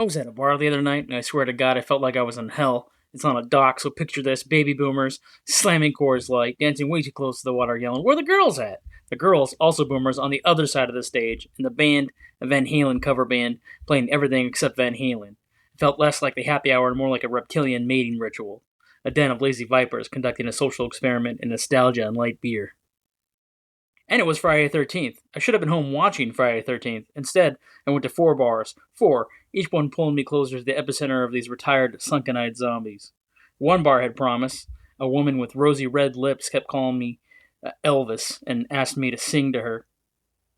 I was at a bar the other night, and I swear to God, I felt like I was in hell. It's on a dock, so picture this: baby boomers slamming Coors Light, dancing way too close to the water, yelling, "Where are the girls at?" The girls, also boomers, on the other side of the stage, and the band, a Van Halen cover band, playing everything except Van Halen. It felt less like the happy hour and more like a reptilian mating ritual. A den of lazy vipers conducting a social experiment in nostalgia and light beer. And it was Friday the 13th. I should have been home watching Friday the 13th. Instead, I went to four bars. Four, each one pulling me closer to the epicenter of these retired, sunken-eyed zombies. One bar had promise. A woman with rosy red lips kept calling me Elvis and asked me to sing to her.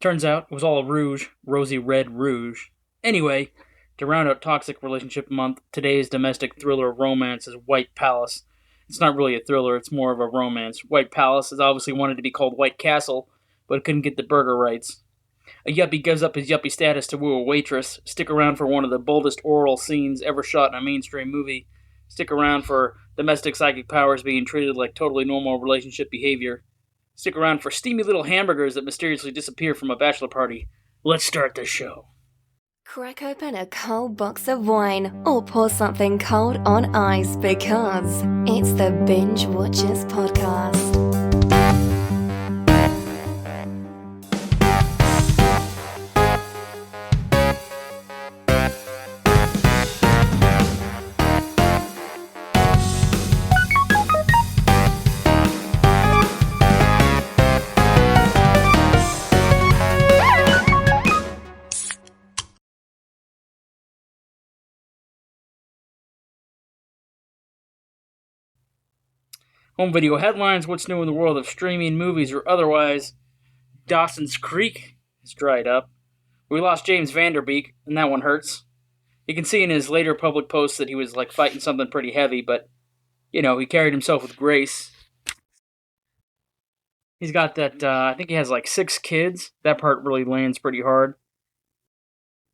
Turns out it was all a rouge, rosy red rouge. Anyway, to round out Toxic Relationship Month, today's domestic thriller romance is White Palace. It's not really a thriller, it's more of a romance. White Palace has obviously wanted to be called White Castle, but it couldn't get the burger rights. A yuppie gives up his yuppie status to woo a waitress. Stick around for one of the boldest oral scenes ever shot in a mainstream movie. Stick around for domestic psychic powers being treated like totally normal relationship behavior. Stick around for steamy little hamburgers that mysteriously disappear from a bachelor party. Let's start the show. Crack open a cold box of wine or pour something cold on ice because it's the Binge-Watchers podcast. Home video headlines: what's new in the world of streaming, movies, or otherwise? Dawson's Creek has dried up. We lost James Vanderbeek, and that one hurts. You can see in his later public posts that he was fighting something pretty heavy, but he carried himself with grace. He's got that, I think he has 6 kids. That part really lands pretty hard.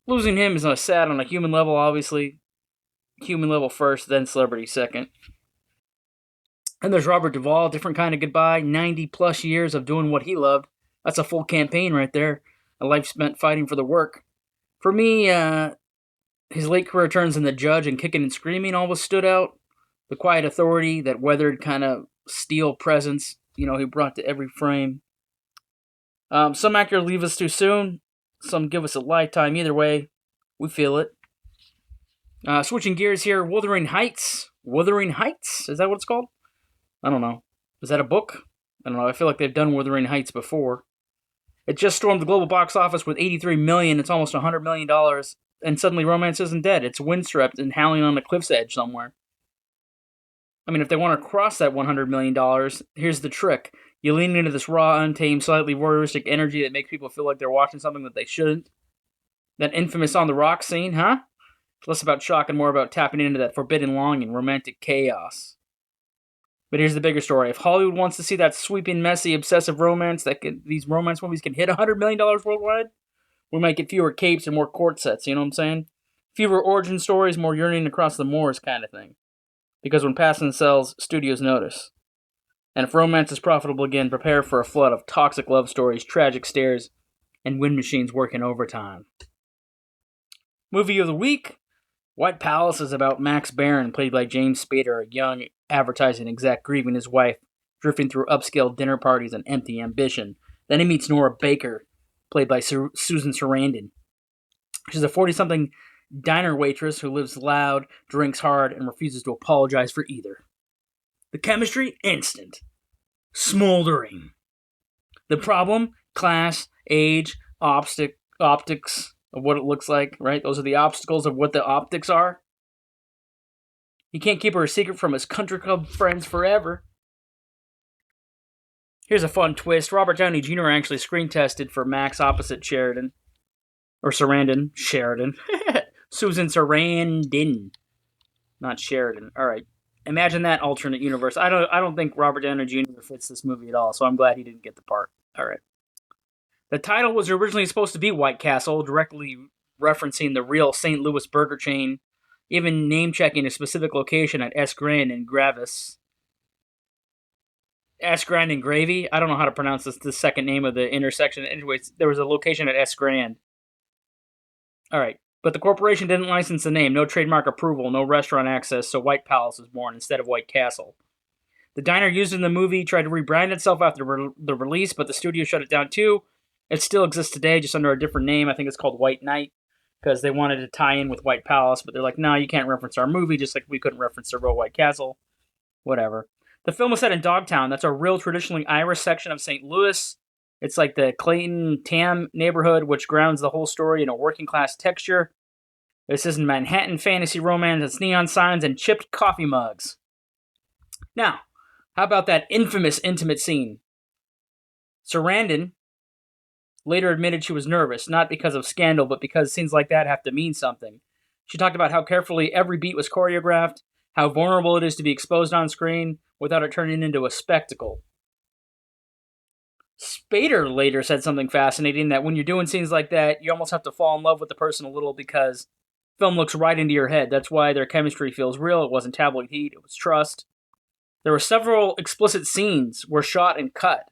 Losing him is sad on a human level, obviously. Human level first, then celebrity second. And there's Robert Duvall, different kind of goodbye. 90 plus years of doing what he loved. That's a full campaign right there. A life spent fighting for the work. For me, his late career turns in The Judge and Kicking and Screaming always stood out. The quiet authority, that weathered kind of steel presence, he brought to every frame. Some actors leave us too soon. Some give us a lifetime. Either way, we feel it. Switching gears here, Wuthering Heights. Wuthering Heights? Is that what it's called? I don't know. Is that a book? I don't know. I feel like they've done Wuthering Heights before. It just stormed the global box office with $83 million. It's almost $100 million. And suddenly romance isn't dead. It's windswept and howling on a cliff's edge somewhere. I mean, if they want to cross that $100 million, here's the trick. You lean into this raw, untamed, slightly voyeuristic energy that makes people feel like they're watching something that they shouldn't. That infamous on the rock scene, huh? It's less about shock and more about tapping into that forbidden longing, romantic chaos. But here's the bigger story. If Hollywood wants to see that sweeping, messy, obsessive romance these romance movies can hit $100 million worldwide, we might get fewer capes and more court sets, you know what I'm saying? Fewer origin stories, more yearning across the moors kind of thing. Because when passion sells, studios notice. And if romance is profitable again, prepare for a flood of toxic love stories, tragic stares, and wind machines working overtime. Movie of the week. White Palace is about Max Barron, played by James Spader, a young advertising exec grieving his wife, drifting through upscale dinner parties and empty ambition. Then he meets Nora Baker, played by Susan Sarandon. She's a 40-something diner waitress who lives loud, drinks hard, and refuses to apologize for either. The chemistry? Instant. Smoldering. The problem? Class, age, optics of what it looks like, right? Those are the obstacles of what the optics are. He can't keep her a secret from his country club friends forever. Here's a fun twist. Robert Downey Jr. actually screen tested for Max opposite Sheridan. Or Sarandon. Sheridan. Susan Sarandon. Not Sheridan. Alright. Imagine that alternate universe. I don't think Robert Downey Jr. fits this movie at all, so I'm glad he didn't get the part. Alright. The title was originally supposed to be White Castle, directly referencing the real St. Louis burger chain, even name-checking a specific location at S. Grand and Gravis. S. Grand and Gravy? I don't know how to pronounce this, the second name of the intersection. Anyways, there was a location at S. Grand. Alright, But the corporation didn't license the name, no trademark approval, no restaurant access, so White Palace was born instead of White Castle. The diner used in the movie tried to rebrand itself after the release, but the studio shut it down too. It still exists today, just under a different name. I think it's called White Knight, because they wanted to tie in with White Palace, but they're like, no, you can't reference our movie, just like we couldn't reference the real White Castle. Whatever. The film was set in Dogtown. That's a real traditionally Irish section of St. Louis. It's like the Clayton-Tamm neighborhood, which grounds the whole story in a working-class texture. This isn't Manhattan fantasy romance. It's neon signs and chipped coffee mugs. Now, how about that infamous intimate scene? Sarandon later admitted she was nervous, not because of scandal, but because scenes like that have to mean something. She talked about how carefully every beat was choreographed, how vulnerable it is to be exposed on screen without it turning into a spectacle. Spader later said something fascinating, that when you're doing scenes like that, you almost have to fall in love with the person a little because film looks right into your head. That's why their chemistry feels real. It wasn't tabloid heat, it was trust. There were several explicit scenes were shot and cut,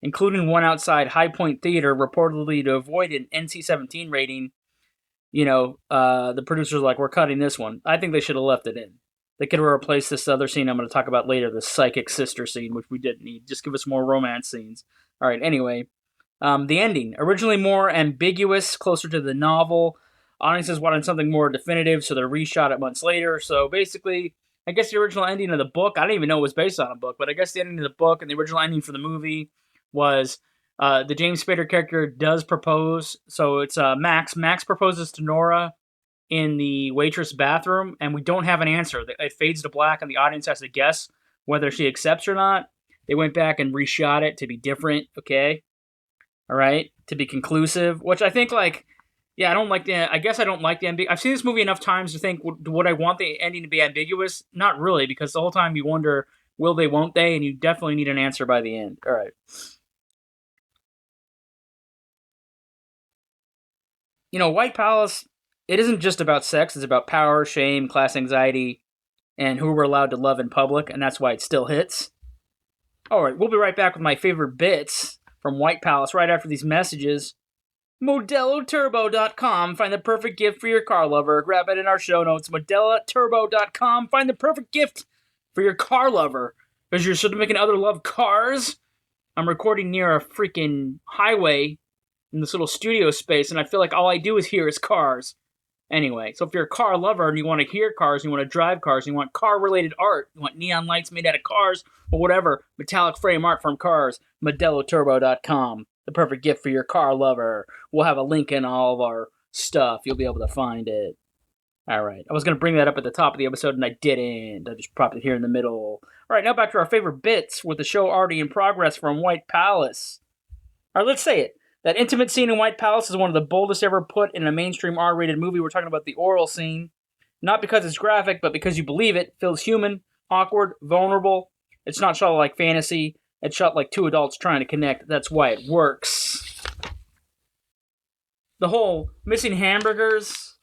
including one outside Hi-Pointe Theatre, reportedly to avoid an NC-17 rating. The producers were like, we're cutting this one. I think they should have left it in. They could have replaced this other scene I'm going to talk about later, the psychic sister scene, which we didn't need. Just give us more romance scenes. All right, anyway. The ending. Originally more ambiguous, closer to the novel. Audiences wanted something more definitive, so they reshot it months later. So basically, I guess the original ending of the book, I didn't even know it was based on a book, but I guess the ending of the book and the original ending for the movie was the James Spader character does propose. So it's Max. Max proposes to Nora in the waitress bathroom, and we don't have an answer. It fades to black, and the audience has to guess whether she accepts or not. They went back and reshot it to be different, okay? All right? To be conclusive, which I think, I don't like the... I guess I don't like the... I've seen this movie enough times to think, would I want the ending to be ambiguous? Not really, because the whole time you wonder, will they, won't they? And you definitely need an answer by the end. All right. White Palace, it isn't just about sex. It's about power, shame, class anxiety, and who we're allowed to love in public, and that's why it still hits. All right, we'll be right back with my favorite bits from White Palace right after these messages. ModeloTurbo.com. Find the perfect gift for your car lover. Grab it in our show notes. ModeloTurbo.com. Find the perfect gift for your car lover. Because you're making other love cars. I'm recording near a freaking highway in this little studio space, and I feel like all I do is hear is cars. Anyway, so if you're a car lover and you want to hear cars, you want to drive cars, you want car-related art, you want neon lights made out of cars, or whatever, metallic frame art from cars, ModeloTurbo.com. The perfect gift for your car lover. We'll have a link in all of our stuff. You'll be able to find it. All right. I was going to bring that up at the top of the episode, and I didn't. I just propped it here in the middle. All right, now back to our favorite bits with the show already in progress from White Palace. All right, let's say it. That intimate scene in White Palace is one of the boldest ever put in a mainstream R-rated movie. We're talking about the oral scene. Not because it's graphic, but because you believe it. Feels human, awkward, vulnerable. It's not shot like fantasy. It's shot like two adults trying to connect. That's why it works. The whole missing hamburgers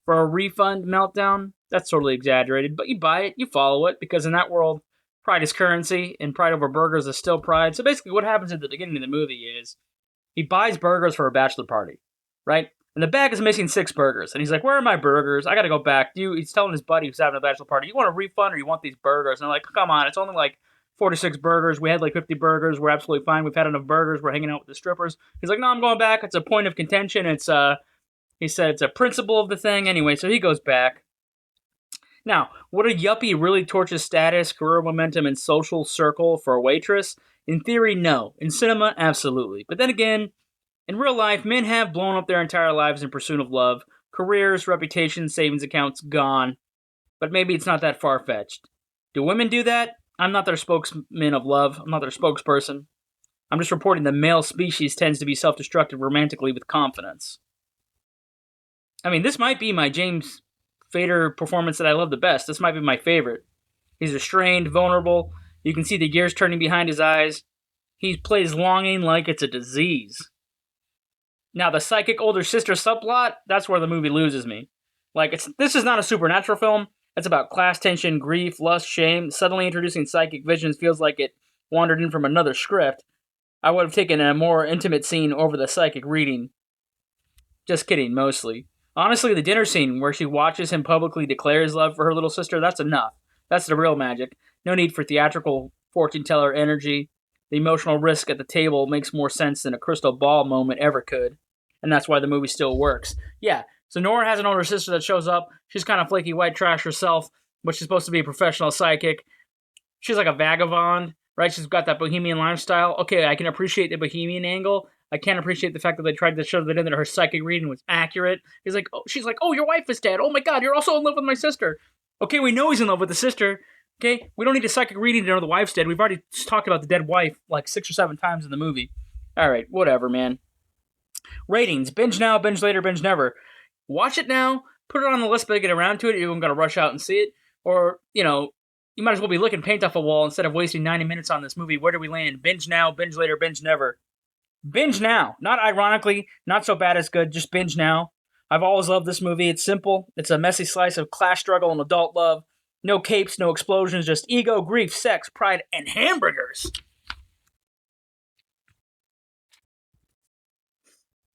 for a refund meltdown, that's totally exaggerated. But you buy it, you follow it, because in that world, pride is currency, and pride over burgers is still pride. So basically what happens at the beginning of the movie is he buys burgers for a bachelor party, right? And the bag is missing 6 burgers. And he's like, where are my burgers? I got to go back. He's telling his buddy who's having a bachelor party, you want a refund or you want these burgers? And they're like, come on, it's only like 46 burgers. We had like 50 burgers. We're absolutely fine. We've had enough burgers. We're hanging out with the strippers. He's like, no, I'm going back. It's a point of contention. He said it's a principle of the thing. Anyway, so he goes back. Now, would a yuppie really torch his status, career momentum, and social circle for a waitress? In theory, no. In cinema, absolutely. But then again, in real life, men have blown up their entire lives in pursuit of love. Careers, reputations, savings accounts, gone. But maybe it's not that far-fetched. Do women do that? I'm not their spokesman of love. I'm not their spokesperson. I'm just reporting the male species tends to be self-destructive romantically with confidence. I mean, this might be my James Spader performance that I love the best. This might be my favorite. He's restrained, vulnerable. You can see the gears turning behind his eyes. He plays longing like it's a disease. Now, the psychic older sister subplot, that's where the movie loses me. This is not a supernatural film. It's about class tension, grief, lust, shame. Suddenly introducing psychic visions feels like it wandered in from another script. I would have taken a more intimate scene over the psychic reading. Just kidding, mostly. Honestly, the dinner scene where she watches him publicly declare his love for her little sister, that's enough. That's the real magic. No need for theatrical fortune teller energy. The emotional risk at the table makes more sense than a crystal ball moment ever could. And that's why the movie still works. Yeah, so Nora has an older sister that shows up. She's kind of flaky white trash herself, but she's supposed to be a professional psychic. She's like a vagabond, right? She's got that bohemian lifestyle. Okay, I can appreciate the bohemian angle. I can't appreciate the fact that they tried to show that in that her psychic reading was accurate. She's like, oh, your wife is dead. Oh my God, you're also in love with my sister. Okay, we know he's in love with the sister. Okay, we don't need a psychic reading to know the wife's dead. We've already talked about the dead wife like 6 or 7 times in the movie. All right, whatever, man. Ratings: binge now, binge later, binge never. Watch it now. Put it on the list, but get around to it. You're going to rush out and see it, or you might as well be licking paint off a wall instead of wasting 90 minutes on this movie. Where do we land? Binge now, binge later, binge never. Binge now. Not ironically, not so bad as good, just binge now. I've always loved this movie. It's simple. It's a messy slice of class struggle and adult love. No capes, no explosions, just ego, grief, sex, pride, and hamburgers.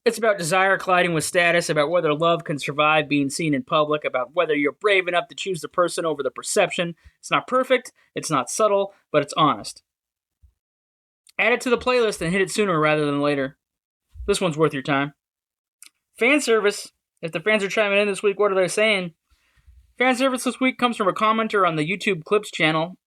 It's about desire colliding with status, about whether love can survive being seen in public, about whether you're brave enough to choose the person over the perception. It's not perfect, it's not subtle, but it's honest. Add it to the playlist and hit it sooner rather than later. This one's worth your time. Fan service. If the fans are chiming in this week, what are they saying? Fan service this week comes from a commenter on the YouTube Clips channel.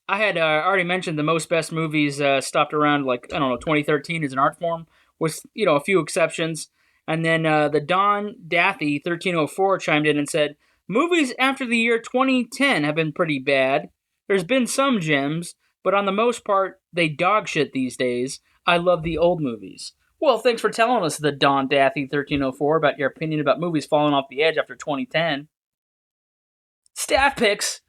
I had already mentioned the most best movies stopped around 2013 as an art form, with a few exceptions. And then the Don Daffy 1304 chimed in and said, movies after the year 2010 have been pretty bad. There's been some gems, but on the most part, they dog shit these days. I love the old movies. Well, thanks for telling us, the Don Daffy 1304, about your opinion about movies falling off the edge after 2010. Staff picks.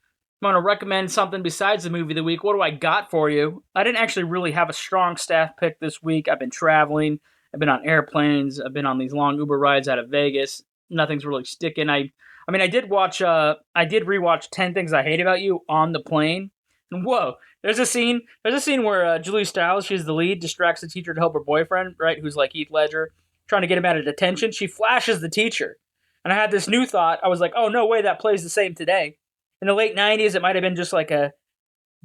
I'm going to recommend something besides the movie of the week. What do I got for you? I didn't actually really have a strong staff pick this week. I've been traveling. I've been on airplanes. I've been on these long Uber rides out of Vegas. Nothing's really sticking. I did rewatch 10 Things I Hate About You on the plane. And whoa, there's a scene where Julie Stiles, she's the lead, distracts the teacher to help her boyfriend, right, who's like Heath Ledger, trying to get him out of detention. She flashes the teacher. And I had this new thought. I was like, oh, no way that plays the same today. In the late 90s, it might have been just like a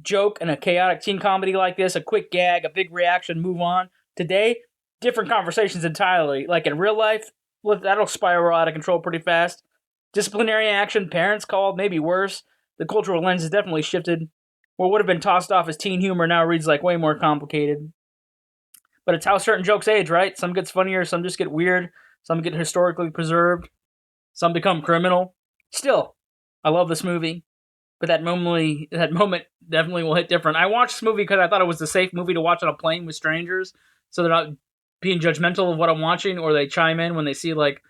joke and a chaotic teen comedy like this, a quick gag, a big reaction, move on. Today, different conversations entirely. Like in real life, that'll spiral out of control pretty fast. Disciplinary action, parents called, maybe worse. The cultural lens has definitely shifted. What would have been tossed off as teen humor now reads like way more complicated. But it's how certain jokes age, right? Some gets funnier, some just get weird, some get historically preserved, some become criminal. Still, I love this movie, but that moment definitely will hit different. I watched this movie because I thought it was a safe movie to watch on a plane with strangers, so they're not being judgmental of what I'm watching, or they chime in when they see like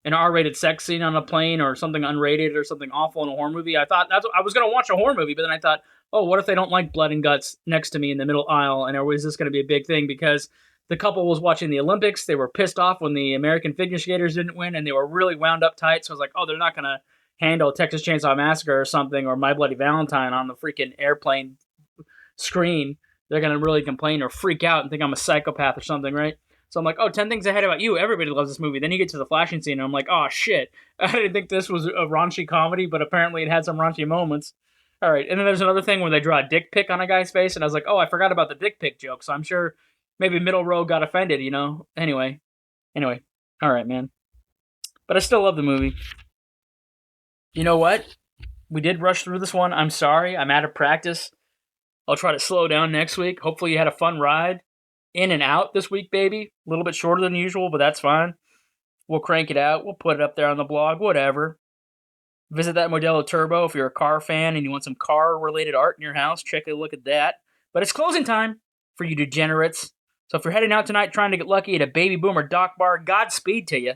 an R-rated sex scene on a plane or something unrated or something awful in a horror movie. I thought I was going to watch a horror movie, but then I thought, oh, what if they don't like blood and guts next to me in the middle aisle, and is this going to be a big thing? Because the couple was watching the Olympics. They were pissed off when the American figure skaters didn't win, and they were really wound up tight. So I was like, oh, they're not going to handle Texas Chainsaw Massacre or something, or My Bloody Valentine on the freaking airplane screen. They're going to really complain or freak out and think I'm a psychopath or something, right? So I'm like, oh, 10 Things I Hate About You. Everybody loves this movie. Then you get to the flashing scene, and I'm like, oh, shit. I didn't think this was a raunchy comedy, but apparently it had some raunchy moments. All right, and then there's another thing where they draw a dick pic on a guy's face, and I was like, oh, I forgot about the dick pic joke, so I'm sure maybe middle row got offended, Anyway. All right, man. But I still love the movie. You know what? We did rush through this one. I'm sorry. I'm out of practice. I'll try to slow down next week. Hopefully you had a fun ride. In and out this week, baby. A little bit shorter than usual, but that's fine. We'll crank it out. We'll put it up there on the blog, whatever. Visit that Modelo Turbo if you're a car fan and you want some car-related art in your house. Check a look at that. But it's closing time for you degenerates. So if you're heading out tonight trying to get lucky at a Baby Boomer dock bar, Godspeed to you.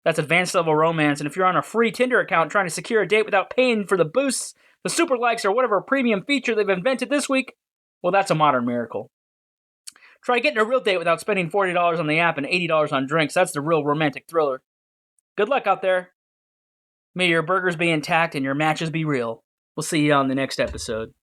That's advanced level romance. And if you're on a free Tinder account trying to secure a date without paying for the boosts, the super likes, or whatever premium feature they've invented this week, well, that's a modern miracle. Try getting a real date without spending $40 on the app and $80 on drinks. That's the real romantic thriller. Good luck out there. May your burgers be intact and your matches be real. We'll see you on the next episode.